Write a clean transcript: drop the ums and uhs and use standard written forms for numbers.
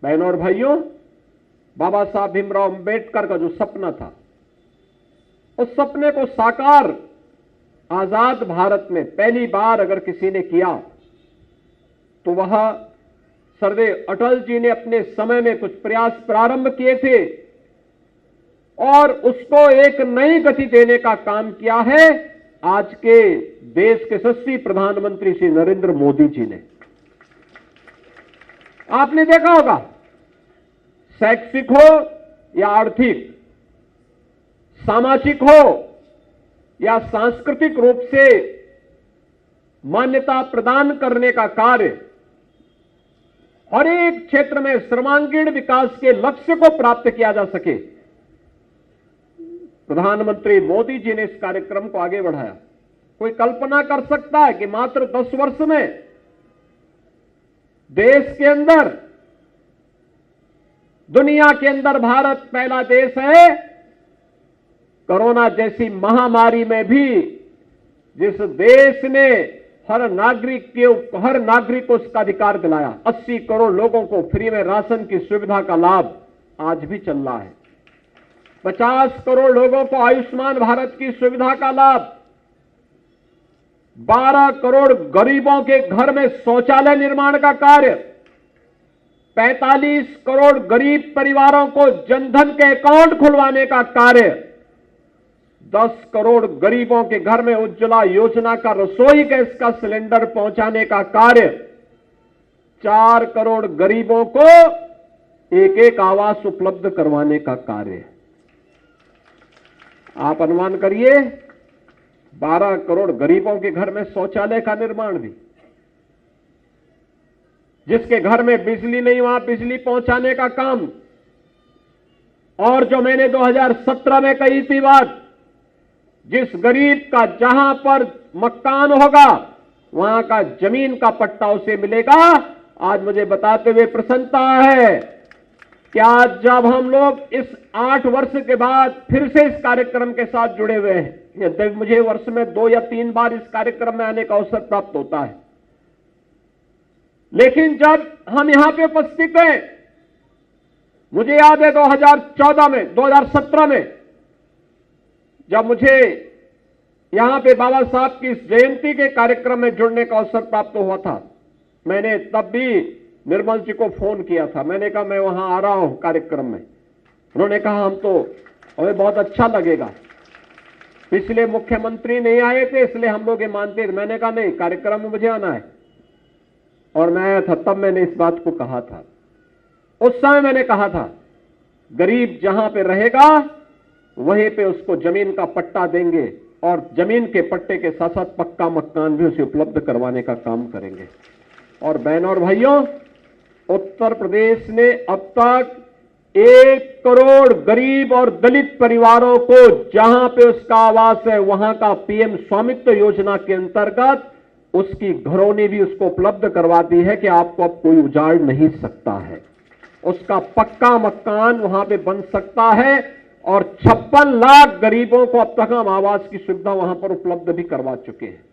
बहनों और भाइयों, बाबा साहब भीमराव अंबेडकर का जो सपना था, उस सपने को साकार आजाद भारत में पहली बार अगर किसी ने किया तो वह सर्वदेव अटल जी ने अपने समय में कुछ प्रयास प्रारंभ किए थे और उसको एक नई गति देने का काम किया है आज के देश के यशस्वी प्रधानमंत्री श्री नरेंद्र मोदी जी ने। आपने देखा होगा, शैक्षिक हो या आर्थिक, सामाजिक हो या सांस्कृतिक रूप से मान्यता प्रदान करने का कार्य, हर एक क्षेत्र में सर्वांगीण विकास के लक्ष्य को प्राप्त किया जा सके, प्रधानमंत्री मोदी जी ने इस कार्यक्रम को आगे बढ़ाया। कोई कल्पना कर सकता है कि मात्र 10 वर्ष में देश के अंदर, दुनिया के अंदर भारत पहला देश है कोरोना जैसी महामारी में भी जिस देश ने हर नागरिक को उसका अधिकार दिलाया। 80 करोड़ लोगों को फ्री में राशन की सुविधा का लाभ आज भी चल रहा है। 50 करोड़ लोगों को आयुष्मान भारत की सुविधा का लाभ, 12 करोड़ गरीबों के घर में शौचालय निर्माण का कार्य, 45 करोड़ गरीब परिवारों को जनधन के अकाउंट खुलवाने का कार्य, 10 करोड़ गरीबों के घर में उज्ज्वला योजना का रसोई गैस का सिलेंडर पहुंचाने का कार्य, 4 करोड़ गरीबों को एक एक आवास उपलब्ध करवाने का कार्य। आप अनुमान करिए, 12 करोड़ गरीबों के घर में शौचालय का निर्माण भी, जिसके घर में बिजली नहीं वहां बिजली पहुंचाने का काम, और जो मैंने 2017 में कही थी बात, जिस गरीब का जहां पर मकान होगा वहां का जमीन का पट्टा उसे मिलेगा। आज मुझे बताते हुए प्रसन्नता है कि आज जब हम लोग इस 8 वर्ष के बाद फिर से इस कार्यक्रम के साथ जुड़े हुए हैं, यद्यपि मुझे वर्ष में 2 या 3 बार इस कार्यक्रम में आने का अवसर प्राप्त होता है, लेकिन जब हम यहां पे उपस्थित हैं, मुझे याद है 2017 में जब मुझे यहां पे बाबा साहब की इस जयंती के कार्यक्रम में जुड़ने का अवसर प्राप्त हुआ था, मैंने तब भी निर्मल जी को फोन किया था। मैंने कहा मैं वहां आ रहा हूं कार्यक्रम में। उन्होंने कहा हमें बहुत अच्छा लगेगा, पिछले मुख्यमंत्री नहीं आए थे इसलिए हम लोग ये मानते थे। मैंने कहा नहीं, कार्यक्रम में मुझे आना है, और मैं आया था। तब मैंने इस बात को कहा था, उस समय मैंने कहा था गरीब जहां पे रहेगा वहीं पे उसको जमीन का पट्टा देंगे, और जमीन के पट्टे के साथ साथ पक्का मकान भी उसे उपलब्ध करवाने का काम करेंगे। और बहनों और भाइयों, उत्तर प्रदेश ने अब तक 1 करोड़ गरीब और दलित परिवारों को जहां पे उसका आवास है वहां का पीएम स्वामित्व योजना के अंतर्गत उसकी घरौनी भी उसको उपलब्ध करवा दी है कि आपको अब कोई उजाड़ नहीं सकता है, उसका पक्का मकान वहां पे बन सकता है। और 56 लाख गरीबों को अब तक हम आवास की सुविधा वहां पर उपलब्ध भी करवा चुके हैं।